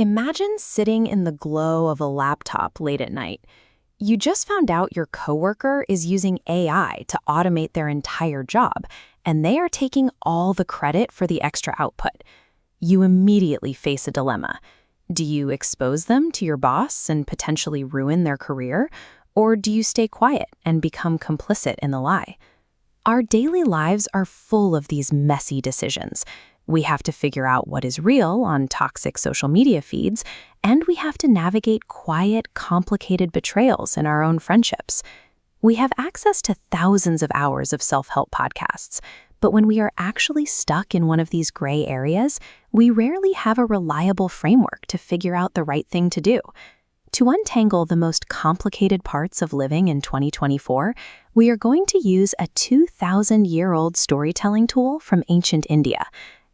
Imagine sitting in the glow of a laptop late at night. You just found out your coworker is using AI to automate their entire job, and they are taking all the credit for the extra output. You immediately face a dilemma. Do you expose them to your boss and potentially ruin their career? Or do you stay quiet and become complicit in the lie? Our daily lives are full of these messy decisions. We have to figure out what is real on toxic social media feeds, and we have to navigate quiet, complicated betrayals in our own friendships. We have access to thousands of hours of self-help podcasts, but when we are actually stuck in one of these gray areas, we rarely have a reliable framework to figure out the right thing to do. To untangle the most complicated parts of living in 2024, we are going to use a 2,000-year-old storytelling tool from ancient India.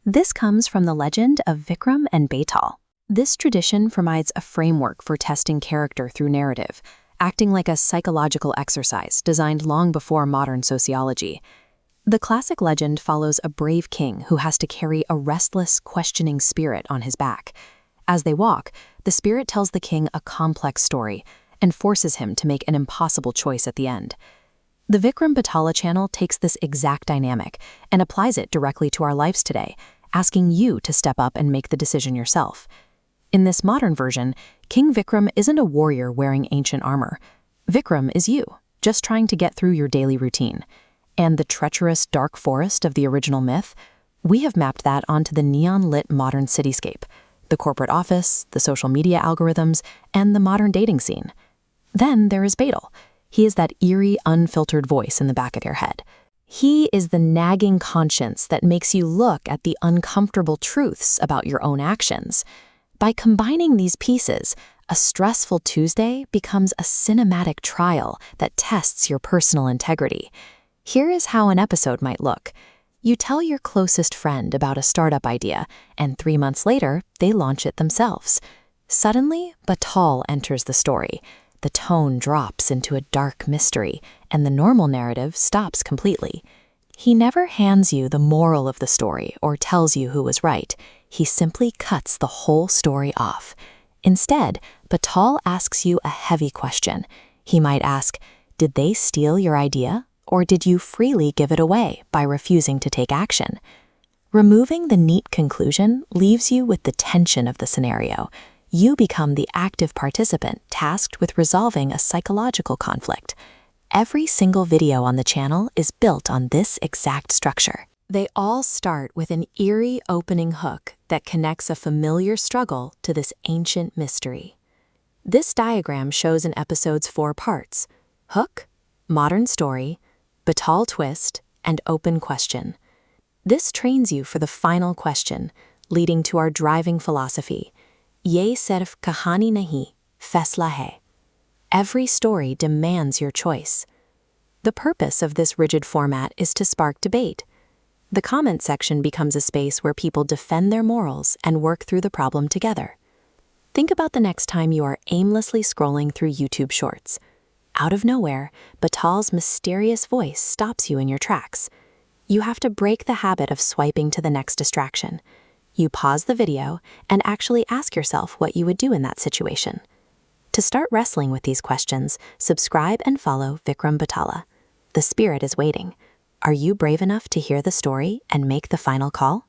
This comes from the legend of Vikram and Betal. This tradition provides a framework for testing character through narrative, acting like a psychological exercise designed long before modern sociology. The classic legend follows a brave king who has to carry a restless, questioning spirit on his back. As they walk, the spirit tells the king a complex story and forces him to make an impossible choice at the end. The Vikram-Bhetala channel takes this exact dynamic and applies it directly to our lives today, asking you to step up and make the decision yourself. In this modern version, King Vikram isn't a warrior wearing ancient armor. Vikram is you, just trying to get through your daily routine. And the treacherous dark forest of the original myth, we have mapped that onto the neon-lit modern cityscape, the corporate office, the social media algorithms, and the modern dating scene. Then there is Betal. He is that eerie, unfiltered voice in the back of your head. He is the nagging conscience that makes you look at the uncomfortable truths about your own actions. By combining these pieces, a stressful Tuesday becomes a cinematic trial that tests your personal integrity. Here is how an episode might look. You tell your closest friend about a startup idea, and 3 months later, they launch it themselves. Suddenly, Betal enters the story. The tone drops into a dark mystery, and the normal narrative stops completely. He never hands you the moral of the story or tells you who was right. He simply cuts the whole story off. Instead, Betal asks you a heavy question. He might ask, did they steal your idea, or did you freely give it away by refusing to take action? Removing the neat conclusion leaves you with the tension of the scenario. You become the active participant tasked with resolving a psychological conflict. Every single video on the channel is built on this exact structure. They all start with an eerie opening hook that connects a familiar struggle to this ancient mystery. This diagram shows an episode's 4 parts: hook, modern story, Betal twist, and open question. This trains you for the final question, leading to our driving philosophy. Ye sirf kahani nahi, faisla hai. Every story demands your choice. The purpose of this rigid format is to spark debate. The comment section becomes a space where people defend their morals and work through the problem together. Think about the next time you are aimlessly scrolling through YouTube Shorts. Out of nowhere, Betal's mysterious voice stops you in your tracks. You have to break the habit of swiping to the next distraction. You pause the video and actually ask yourself what you would do in that situation. To start wrestling with these questions, subscribe and follow VikramBhetala. The spirit is waiting. Are you brave enough to hear the story and make the final call?